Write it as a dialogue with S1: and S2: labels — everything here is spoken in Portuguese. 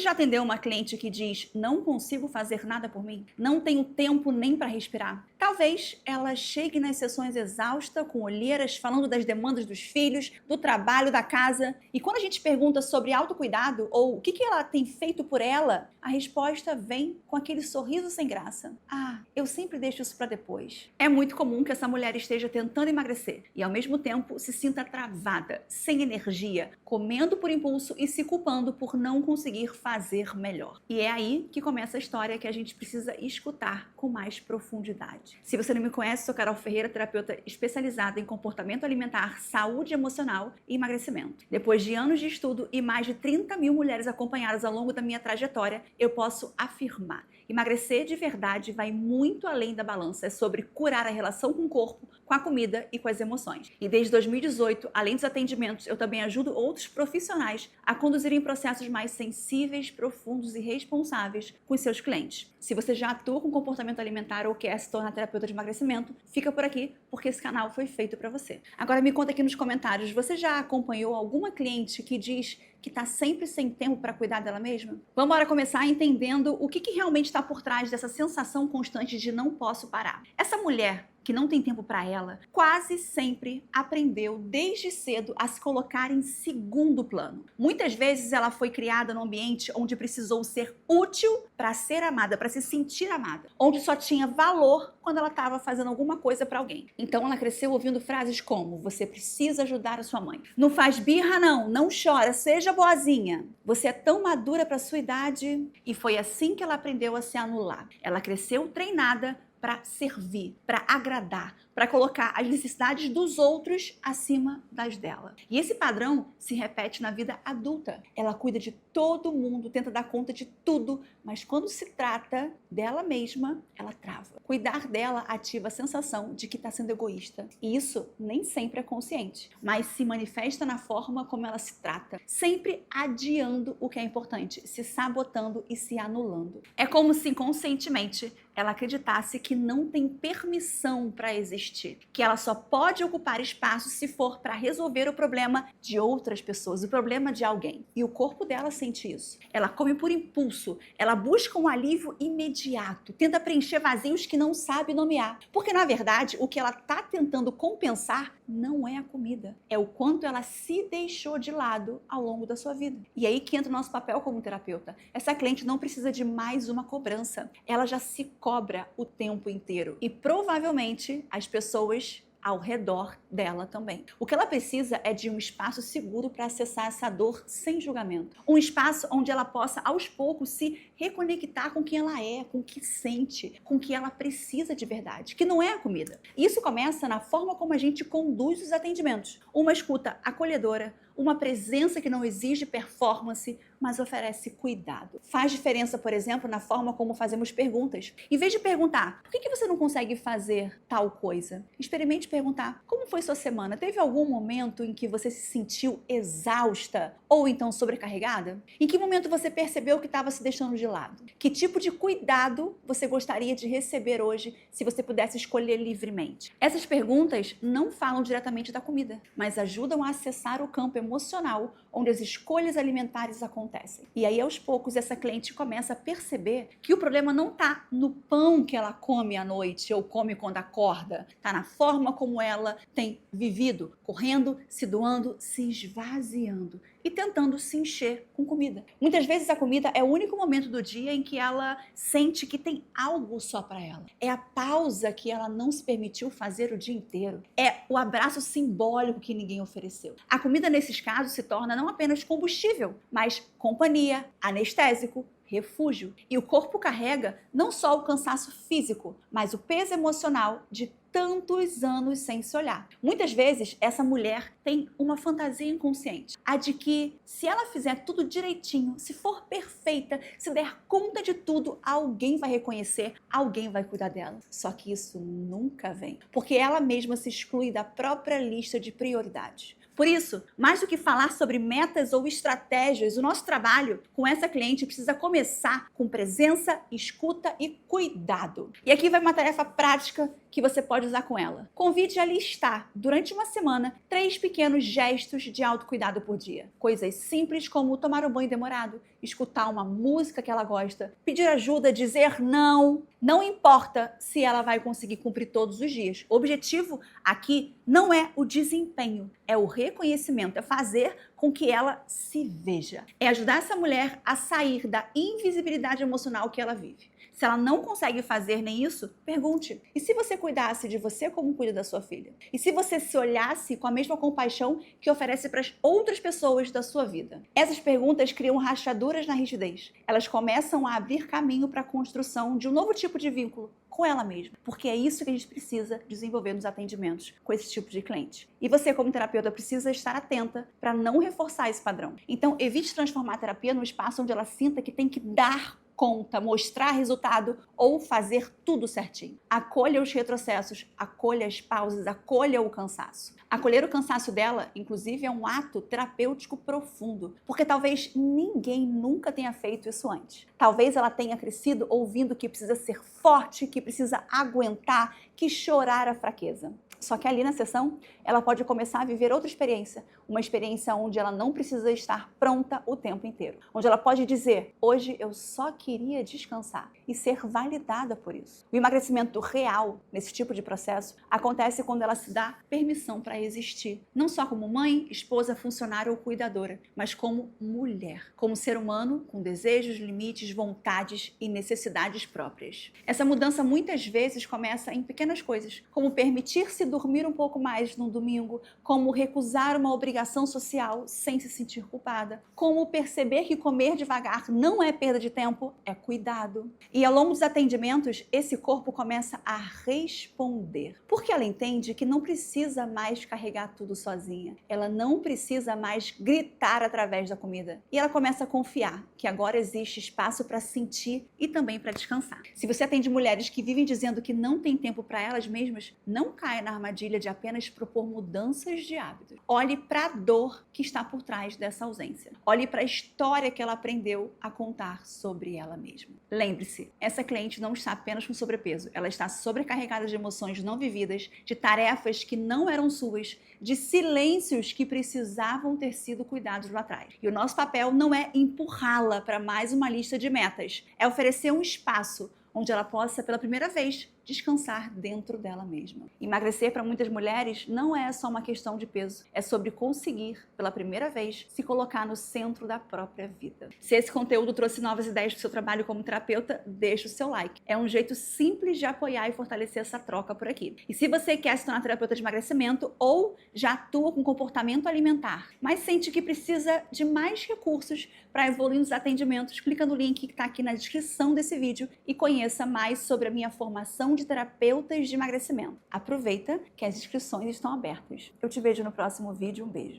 S1: Você já atendeu uma cliente que diz: não consigo fazer nada por mim? Não tenho tempo nem para respirar? Talvez ela chegue nas sessões exausta, com olheiras, falando das demandas dos filhos, do trabalho, da casa. E quando a gente pergunta sobre autocuidado ou o que ela tem feito por ela, a resposta vem com aquele sorriso sem graça. Ah, eu sempre deixo isso para depois. É muito comum que essa mulher esteja tentando emagrecer e, ao mesmo tempo, se sinta travada, sem energia, comendo por impulso e se culpando por não conseguir fazer melhor. E é aí que começa a história que a gente precisa escutar com mais profundidade. Se você não me conhece, sou Carol Ferreira, terapeuta especializada em comportamento alimentar, saúde emocional e emagrecimento. Depois de anos de estudo e mais de 30 mil mulheres acompanhadas ao longo da minha trajetória, eu posso afirmar: emagrecer de verdade vai muito além da balança. É sobre curar a relação com o corpo, com a comida e com as emoções. E desde 2018, além dos atendimentos, eu também ajudo outros profissionais a conduzirem processos mais sensíveis, profundos e responsáveis com os seus clientes. Se você já atua com comportamento alimentar ou quer se tornar terapeuta de emagrecimento, fica por aqui, porque esse canal foi feito para você. Agora me conta aqui nos comentários, você já acompanhou alguma cliente que diz que está sempre sem tempo para cuidar dela mesma? Vamos agora começar entendendo o que realmente está por trás dessa sensação constante de não posso parar. Essa mulher que não tem tempo para ela, quase sempre aprendeu desde cedo a se colocar em segundo plano. Muitas vezes ela foi criada num ambiente onde precisou ser útil para ser amada, para se sentir amada, onde só tinha valor quando ela estava fazendo alguma coisa para alguém. Então ela cresceu ouvindo frases como: você precisa ajudar a sua mãe, não faz birra não chora, seja boazinha, você é tão madura para sua idade. E foi assim que ela aprendeu a se anular. Ela cresceu treinada para servir, para agradar, para colocar as necessidades dos outros acima das dela. E esse padrão se repete na vida adulta. Ela cuida de todo mundo, tenta dar conta de tudo, mas quando se trata dela mesma, ela trava. Cuidar dela ativa a sensação de que está sendo egoísta. E isso nem sempre é consciente, mas se manifesta na forma como ela se trata, sempre adiando o que é importante, se sabotando e se anulando. É como se inconscientemente ela acreditasse que não tem permissão para existir, que ela só pode ocupar espaço se for para resolver o problema de outras pessoas, o problema de alguém. E o corpo dela sente isso. Ela come por impulso, ela busca um alívio imediato, tenta preencher vazios que não sabe nomear. Porque, na verdade, o que ela está tentando compensar não é a comida, é o quanto ela se deixou de lado ao longo da sua vida. E aí que entra o nosso papel como terapeuta. Essa cliente não precisa de mais uma cobrança, ela já se cobra o tempo inteiro. E provavelmente as pessoas ao redor dela também. O que ela precisa é de um espaço seguro para acessar essa dor sem julgamento. Um espaço onde ela possa, aos poucos, se reconectar com quem ela é, com o que sente, com o que ela precisa de verdade, que não é a comida. Isso começa na forma como a gente conduz os atendimentos. Uma escuta acolhedora, uma presença que não exige performance, mas oferece cuidado. Faz diferença, por exemplo, na forma como fazemos perguntas. Em vez de perguntar: por que você não consegue fazer tal coisa? Experimente perguntar: como foi sua semana? Teve algum momento em que você se sentiu exausta ou então sobrecarregada? Em que momento você percebeu que estava se deixando de lado? Que tipo de cuidado você gostaria de receber hoje se você pudesse escolher livremente? Essas perguntas não falam diretamente da comida, mas ajudam a acessar o campo emocional onde as escolhas alimentares acontecem. E aí, aos poucos, essa cliente começa a perceber que o problema não está no pão que ela come à noite ou come quando acorda, está na forma como ela tem vivido, correndo, se doando, se esvaziando e tentando se encher com comida. Muitas vezes a comida é o único momento do dia em que ela sente que tem algo só para ela. É a pausa que ela não se permitiu fazer o dia inteiro. É o abraço simbólico que ninguém ofereceu. A comida, nesses casos, se torna não apenas combustível, mas companhia, anestésico, refúgio. E o corpo carrega não só o cansaço físico, mas o peso emocional de tantos anos sem se olhar. Muitas vezes, essa mulher tem uma fantasia inconsciente, a de que se ela fizer tudo direitinho, se for perfeita, se der conta de tudo, alguém vai reconhecer, alguém vai cuidar dela. Só que isso nunca vem, porque ela mesma se exclui da própria lista de prioridades. Por isso, mais do que falar sobre metas ou estratégias, o nosso trabalho com essa cliente precisa começar com presença, escuta e cuidado. E aqui vai uma tarefa prática que você pode usar com ela. Convide a listar, durante uma semana, 3 pequenos gestos de autocuidado por dia. Coisas simples como tomar um banho demorado, escutar uma música que ela gosta, pedir ajuda, dizer não. Não importa se ela vai conseguir cumprir todos os dias. O objetivo aqui não é o desempenho, é o reconhecimento, é fazer com que ela se veja. É ajudar essa mulher a sair da invisibilidade emocional que ela vive. Se ela não consegue fazer nem isso, pergunte. E se você cuidasse de você como cuida da sua filha? E se você se olhasse com a mesma compaixão que oferece para as outras pessoas da sua vida? Essas perguntas criam rachaduras na rigidez. Elas começam a abrir caminho para a construção de um novo tipo de vínculo com ela mesma. Porque é isso que a gente precisa desenvolver nos atendimentos com esse tipo de cliente. E você, como terapeuta, precisa estar atenta para não reforçar esse padrão. Então, evite transformar a terapia num espaço onde ela sinta que tem que dar conta, mostrar resultado ou fazer tudo certinho. Acolha os retrocessos, acolha as pausas, acolha o cansaço. Acolher o cansaço dela, inclusive, é um ato terapêutico profundo, porque talvez ninguém nunca tenha feito isso antes. Talvez ela tenha crescido ouvindo que precisa ser forte, que precisa aguentar, que chorar a fraqueza. Só que ali na sessão, ela pode começar a viver outra experiência, uma experiência onde ela não precisa estar pronta o tempo inteiro, onde ela pode dizer, hoje eu só queria descansar e ser validada por isso. O emagrecimento real, nesse tipo de processo, acontece quando ela se dá permissão para existir, não só como mãe, esposa, funcionária ou cuidadora, mas como mulher, como ser humano com desejos, limites, vontades e necessidades próprias. Essa mudança muitas vezes começa em pequenas coisas, como permitir-se dormir um pouco mais no domingo, como recusar uma obrigação social sem se sentir culpada, como perceber que comer devagar não é perda de tempo, é cuidado. E ao longo dos atendimentos, esse corpo começa a responder, porque ela entende que não precisa mais carregar tudo sozinha, ela não precisa mais gritar através da comida. E ela começa a confiar que agora existe espaço para sentir e também para descansar. Se você atende mulheres que vivem dizendo que não tem tempo para elas mesmas, não caia na armadilha de apenas propor mudanças de hábitos. Olhe para a dor que está por trás dessa ausência. Olhe para a história que ela aprendeu a contar sobre ela mesma. Lembre-se, essa cliente não está apenas com sobrepeso, ela está sobrecarregada de emoções não vividas, de tarefas que não eram suas, de silêncios que precisavam ter sido cuidados lá atrás. E o nosso papel não é empurrá-la para mais uma lista de metas, é oferecer um espaço onde ela possa, pela primeira vez, descansar dentro dela mesma. Emagrecer para muitas mulheres não é só uma questão de peso, é sobre conseguir, pela primeira vez, se colocar no centro da própria vida. Se esse conteúdo trouxe novas ideias para o seu trabalho como terapeuta, deixa o seu like. É um jeito simples de apoiar e fortalecer essa troca por aqui. E se você quer se tornar terapeuta de emagrecimento ou já atua com comportamento alimentar, mas sente que precisa de mais recursos para evoluir nos atendimentos, clica no link que está aqui na descrição desse vídeo e conheça mais sobre a minha formação de terapeutas de emagrecimento. Aproveita que as inscrições estão abertas. Eu te vejo no próximo vídeo. Um beijo.